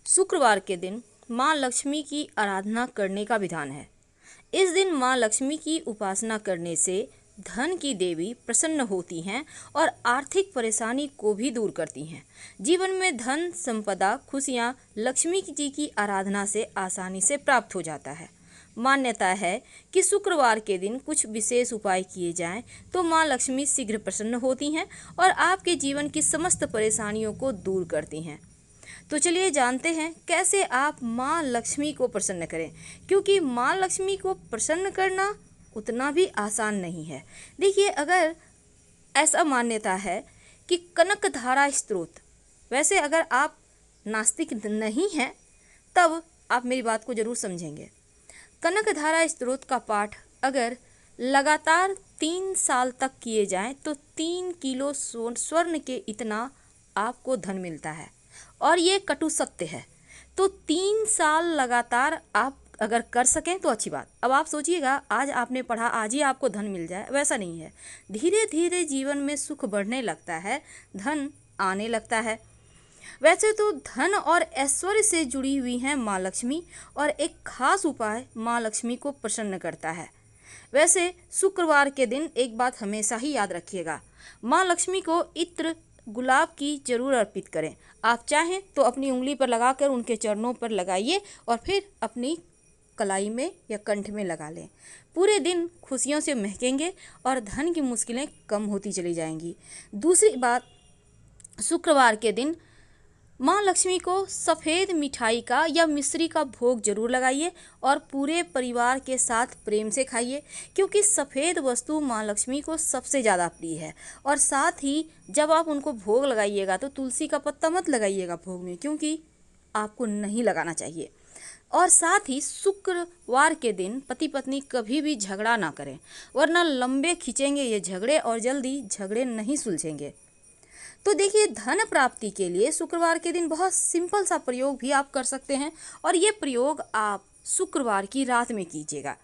शुक्रवार के दिन माँ लक्ष्मी की आराधना करने का विधान है। इस दिन माँ लक्ष्मी की उपासना करने से धन की देवी प्रसन्न होती हैं और आर्थिक परेशानी को भी दूर करती हैं। जीवन में धन, संपदा, खुशियाँ लक्ष्मी जी की आराधना से आसानी से प्राप्त हो जाता है। मान्यता है कि शुक्रवार के दिन कुछ विशेष उपाय किए जाएं तो माँ लक्ष्मी शीघ्र प्रसन्न होती हैं और आपके जीवन की समस्त परेशानियों को दूर करती हैं। तो चलिए जानते हैं कैसे आप माँ लक्ष्मी को प्रसन्न करें, क्योंकि माँ लक्ष्मी को प्रसन्न करना उतना भी आसान नहीं है। देखिए, अगर ऐसा मान्यता है कि कनकधारा स्त्रोत, वैसे अगर आप नास्तिक नहीं हैं तब आप मेरी बात को ज़रूर समझेंगे। कनकधारा स्त्रोत का पाठ अगर लगातार 3 साल तक किए जाएं तो 3 किलो स्वर्ण के इतना आपको धन मिलता है और ये कटु सत्य है। तो 3 साल लगातार आप अगर कर सकें तो अच्छी बात। अब आप सोचिएगा, आज आपने पढ़ा आज ही आपको धन मिल जाए, वैसा नहीं है। धीरे धीरे जीवन में सुख बढ़ने लगता है, धन आने लगता है। वैसे तो धन और ऐश्वर्य से जुड़ी हुई हैं माँ लक्ष्मी, और एक खास उपाय माँ लक्ष्मी को प्रसन्न करता है। वैसे शुक्रवार के दिन एक बात हमेशा ही याद रखिएगा, माँ लक्ष्मी को इत्र गुलाब की जरूर अर्पित करें। आप चाहें तो अपनी उंगली पर लगाकर उनके चरणों पर लगाइए और फिर अपनी कलाई में या कंठ में लगा लें। पूरे दिन खुशियों से महकेंगे और धन की मुश्किलें कम होती चली जाएंगी। दूसरी बात, शुक्रवार के दिन माँ लक्ष्मी को सफ़ेद मिठाई का या मिश्री का भोग जरूर लगाइए और पूरे परिवार के साथ प्रेम से खाइए, क्योंकि सफ़ेद वस्तु माँ लक्ष्मी को सबसे ज़्यादा प्रिय है। और साथ ही जब आप उनको भोग लगाइएगा तो तुलसी का पत्ता मत लगाइएगा भोग में, क्योंकि आपको नहीं लगाना चाहिए। और साथ ही शुक्रवार के दिन पति पत्नी कभी भी झगड़ा ना करें, वरना लंबे खींचेंगे ये झगड़े और जल्दी झगड़े नहीं सुलझेंगे। तो देखिए, धन प्राप्ति के लिए शुक्रवार के दिन बहुत सिंपल सा प्रयोग भी आप कर सकते हैं, और ये प्रयोग आप शुक्रवार की रात में कीजिएगा।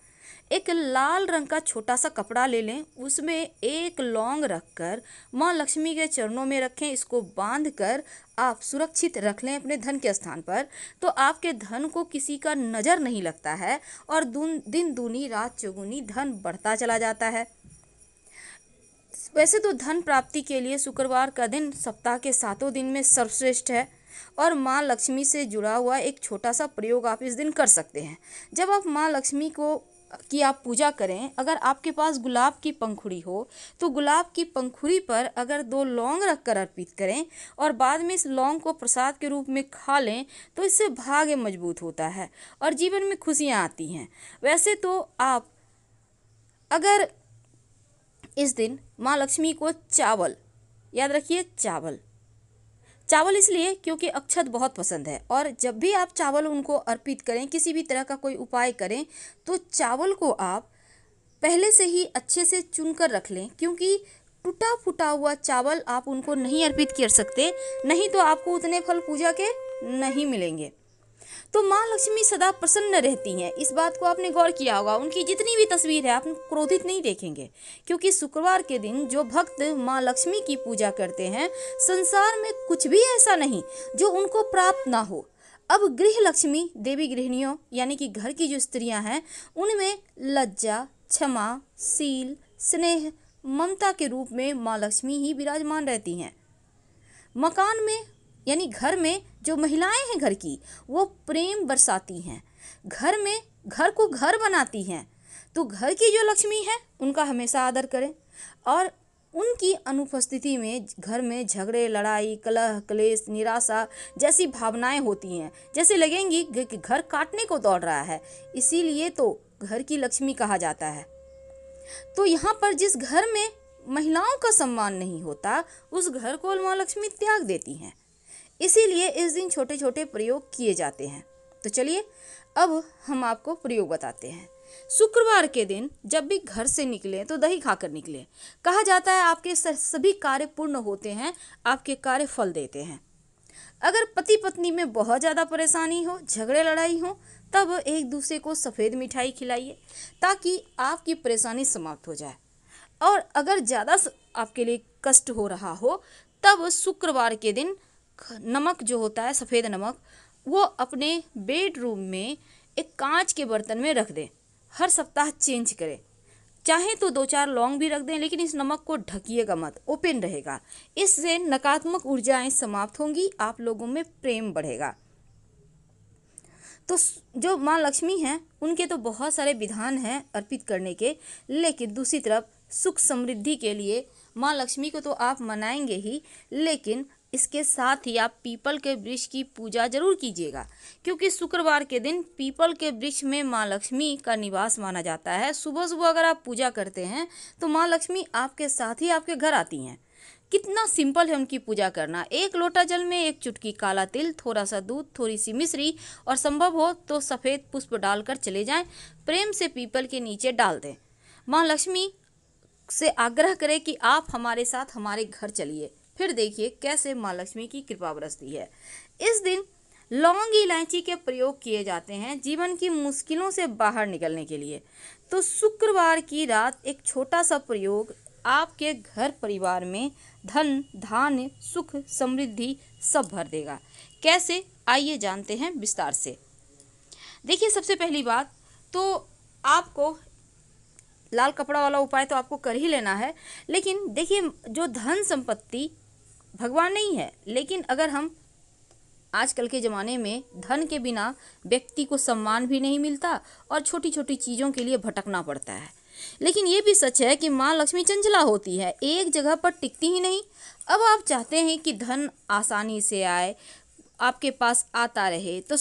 एक लाल रंग का छोटा सा कपड़ा ले लें, उसमें एक लौंग रखकर माँ लक्ष्मी के चरणों में रखें। इसको बांधकर आप सुरक्षित रख लें अपने धन के स्थान पर, तो आपके धन को किसी का नज़र नहीं लगता है और दिन दूनी रात चौगुनी धन बढ़ता चला जाता है। वैसे तो धन प्राप्ति के लिए शुक्रवार का दिन सप्ताह के 7 दिन में सर्वश्रेष्ठ है, और माँ लक्ष्मी से जुड़ा हुआ एक छोटा सा प्रयोग आप इस दिन कर सकते हैं। जब आप माँ लक्ष्मी की आप पूजा करें, अगर आपके पास गुलाब की पंखुड़ी हो तो गुलाब की पंखुड़ी पर अगर 2 लौंग रखकर अर्पित करें और बाद में इस लौंग को प्रसाद के रूप में खा लें तो इससे भाग्य मजबूत होता है और जीवन में खुशियाँ आती हैं। वैसे तो आप अगर इस दिन माँ लक्ष्मी को चावल, याद रखिए चावल इसलिए क्योंकि अक्षत बहुत पसंद है, और जब भी आप चावल उनको अर्पित करें, किसी भी तरह का कोई उपाय करें, तो चावल को आप पहले से ही अच्छे से चुनकर रख लें, क्योंकि टूटा फूटा हुआ चावल आप उनको नहीं अर्पित कर सकते, नहीं तो आपको उतने फल पूजा के नहीं मिलेंगे। तो माँ लक्ष्मी सदा प्रसन्न रहती हैं, इस बात को आपने गौर किया होगा। उनकी जितनी भी तस्वीर है आप क्रोधित नहीं देखेंगे, क्योंकि शुक्रवार के दिन जो भक्त माँ लक्ष्मी की पूजा करते हैं, संसार में कुछ भी ऐसा नहीं जो उनको प्राप्त ना हो। अब गृह लक्ष्मी देवी गृहिणियों यानी कि घर की जो स्त्रियां हैं, उनमें लज्जा, क्षमा, शील, स्नेह, ममता के रूप में माँ लक्ष्मी ही विराजमान रहती हैं। मकान में यानी घर में जो महिलाएं हैं घर की, वो प्रेम बरसाती हैं, घर को घर बनाती हैं। तो घर की जो लक्ष्मी है उनका हमेशा आदर करें, और उनकी अनुपस्थिति में घर में झगड़े, लड़ाई, कलह, क्लेश, निराशा जैसी भावनाएं होती हैं, जैसे लगेंगी कि घर काटने को दौड़ रहा है। इसीलिए तो घर की लक्ष्मी कहा जाता है। तो यहाँ पर जिस घर में महिलाओं का सम्मान नहीं होता, उस घर को माँ लक्ष्मी त्याग देती हैं। इसीलिए इस दिन छोटे छोटे प्रयोग किए जाते हैं। तो चलिए अब हम आपको प्रयोग बताते हैं। शुक्रवार के दिन जब भी घर से निकलें तो दही खाकर निकलें। कहा जाता है आपके सभी कार्य पूर्ण होते हैं, आपके कार्य फल देते हैं। अगर पति पत्नी में बहुत ज़्यादा परेशानी हो, झगड़े लड़ाई हो, तब एक दूसरे को सफ़ेद मिठाई खिलाइए ताकि आपकी परेशानी समाप्त हो जाए। और अगर ज़्यादा आपके लिए कष्ट हो रहा हो, तब शुक्रवार के दिन नमक जो होता है, सफ़ेद नमक, वो अपने बेडरूम में एक कांच के बर्तन में रख दें। हर सप्ताह चेंज करें। चाहे तो 2-4 लौंग भी रख दें, लेकिन इस नमक को ढकिएगा मत, ओपन रहेगा। इससे नकारात्मक ऊर्जाएं समाप्त होंगी, आप लोगों में प्रेम बढ़ेगा। तो जो माँ लक्ष्मी हैं उनके तो बहुत सारे विधान हैं अर्पित करने के, लेकिन दूसरी तरफ सुख समृद्धि के लिए माँ लक्ष्मी को तो आप मनाएंगे ही, लेकिन इसके साथ ही आप पीपल के वृक्ष की पूजा जरूर कीजिएगा, क्योंकि शुक्रवार के दिन पीपल के वृक्ष में माँ लक्ष्मी का निवास माना जाता है। सुबह सुबह अगर आप पूजा करते हैं तो माँ लक्ष्मी आपके साथ ही आपके घर आती हैं। कितना सिंपल है उनकी पूजा करना। 1 लोटा जल में 1 चुटकी काला तिल, थोड़ा सा दूध, थोड़ी सी मिश्री और संभव हो तो सफ़ेद पुष्प डालकर चले जाएं। प्रेम से पीपल के नीचे डाल दें। माँ लक्ष्मी से आग्रह करें कि आप हमारे साथ हमारे घर चलिए, फिर देखिए कैसे माँ लक्ष्मी की कृपा बरसती है। इस दिन लौंग इलायची के प्रयोग किए जाते हैं जीवन की मुश्किलों से बाहर निकलने के लिए। तो शुक्रवार की रात एक छोटा सा प्रयोग आपके घर परिवार में धन, धान्य, सुख, समृद्धि सब भर देगा। कैसे, आइए जानते हैं विस्तार से। देखिए, सबसे पहली बात तो आपको लाल कपड़ा वाला उपाय तो आपको कर ही लेना है, लेकिन देखिए जो धन संपत्ति भगवान नहीं है, लेकिन अगर हम आजकल के ज़माने में धन के बिना व्यक्ति को सम्मान भी नहीं मिलता और छोटी छोटी चीज़ों के लिए भटकना पड़ता है। लेकिन ये भी सच है कि माँ लक्ष्मी चंचला होती है, एक जगह पर टिकती ही नहीं। अब आप चाहते हैं कि धन आसानी से आए, आपके पास आता रहे, तो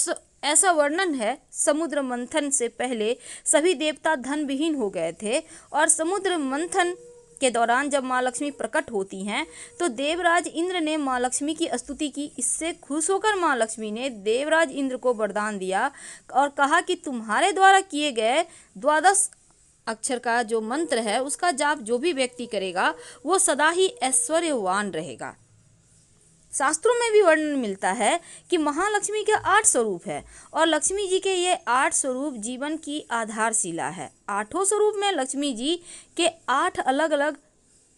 ऐसा वर्णन है समुद्र मंथन से पहले सभी देवता धन विहीन हो गए थे, और समुद्र मंथन के दौरान जब माँ लक्ष्मी प्रकट होती हैं तो देवराज इंद्र ने माँ लक्ष्मी की स्तुति की। इससे खुश होकर माँ लक्ष्मी ने देवराज इंद्र को वरदान दिया और कहा कि तुम्हारे द्वारा किए गए 12 अक्षर का जो मंत्र है उसका जाप जो भी व्यक्ति करेगा वो सदा ही ऐश्वर्यवान रहेगा। शास्त्रों में भी वर्णन मिलता है कि महालक्ष्मी के 8 स्वरूप है और लक्ष्मी जी के ये 8 स्वरूप जीवन की आधारशिला है। 8 स्वरूप में लक्ष्मी जी के 8 अलग अलग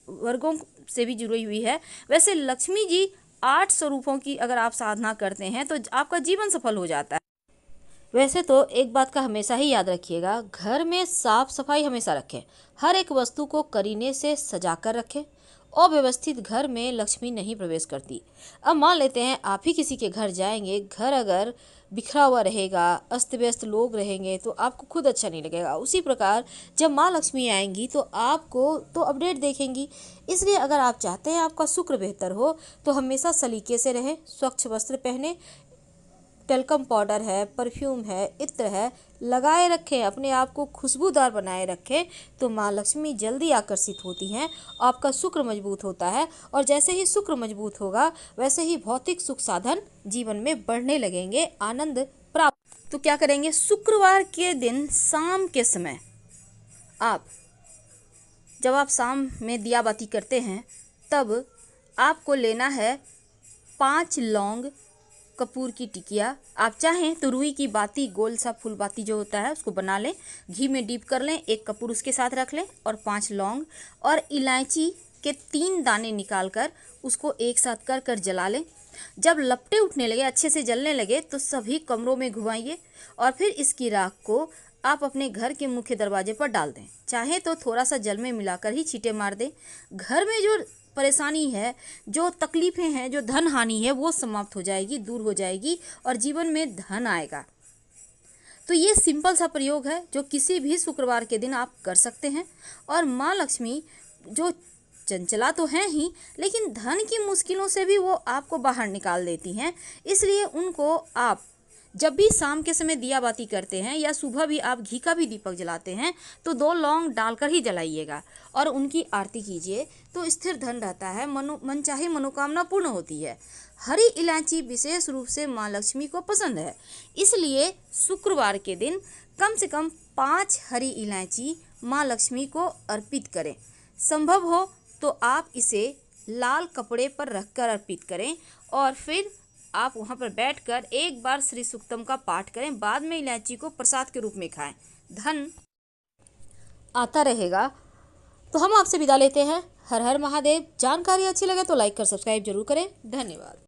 वर्गों से भी जुड़ी हुई है। वैसे लक्ष्मी जी 8 स्वरूपों की अगर आप साधना करते हैं तो आपका जीवन सफल हो जाता है। वैसे तो एक बात का हमेशा ही याद रखिएगा, घर में साफ सफाई हमेशा रखें, हर एक वस्तु को करीने से सजा कर रखें। अव्यवस्थित घर में लक्ष्मी नहीं प्रवेश करती। अब मान लेते हैं आप ही किसी के घर जाएंगे, घर अगर बिखरा हुआ रहेगा, अस्त व्यस्त लोग रहेंगे तो आपको खुद अच्छा नहीं लगेगा। उसी प्रकार जब माँ लक्ष्मी आएंगी तो आपको तो अपडेट देखेंगी। इसलिए अगर आप चाहते हैं आपका शुक्र बेहतर हो तो हमेशा सलीके से रहें, स्वच्छ वस्त्र पहने, टेल्कम पाउडर है, परफ्यूम है, इत्र है, लगाए रखें, अपने आप को खुशबूदार बनाए रखें, तो माँ लक्ष्मी जल्दी आकर्षित होती हैं। आपका शुक्र मजबूत होता है और जैसे ही शुक्र मजबूत होगा वैसे ही भौतिक सुख साधन जीवन में बढ़ने लगेंगे, आनंद प्राप्त। तो क्या करेंगे, शुक्रवार के दिन शाम के समय जब आप शाम में दिया बाती करते हैं तब आपको लेना है 5 लौंग, कपूर की टिकिया, आप चाहें तो रुई की बाती, गोल सा फूल बाती जो होता है उसको बना लें, घी में डीप कर लें, 1 कपूर उसके साथ रख लें और 5 लौंग और इलायची के 3 दाने निकाल कर उसको एक साथ कर कर जला लें। जब लपटे उठने लगे, अच्छे से जलने लगे तो सभी कमरों में घुमाइए और फिर इसकी राख को आप अपने घर के मुख्य दरवाजे पर डाल दें। चाहे तो थोड़ा सा जल में मिलाकर ही छींटे मार दें। घर में जो परेशानी है, जो तकलीफ़ें हैं, जो धन हानि है वो समाप्त हो जाएगी, दूर हो जाएगी और जीवन में धन आएगा। तो ये सिंपल सा प्रयोग है जो किसी भी शुक्रवार के दिन आप कर सकते हैं। और माँ लक्ष्मी जो चंचला तो हैं ही, लेकिन धन की मुश्किलों से भी वो आपको बाहर निकाल देती हैं। इसलिए उनको आप जब भी शाम के समय दिया बाती करते हैं या सुबह भी आप घी का भी दीपक जलाते हैं तो 2 लौंग डालकर ही जलाइएगा और उनकी आरती कीजिए, तो स्थिर धन रहता है, मनचाही मनोकामना पूर्ण होती है। हरी इलायची विशेष रूप से माँ लक्ष्मी को पसंद है, इसलिए शुक्रवार के दिन कम से कम 5 हरी इलायची माँ लक्ष्मी को अर्पित करें। संभव हो तो आप इसे लाल कपड़े पर रखकर अर्पित करें और फिर आप वहाँ पर बैठकर एक बार श्री सूक्तम का पाठ करें, बाद में इलायची को प्रसाद के रूप में खाएं, धन आता रहेगा। तो हम आपसे विदा लेते हैं। हर हर महादेव। जानकारी अच्छी लगे तो लाइक कर सब्सक्राइब जरूर करें। धन्यवाद।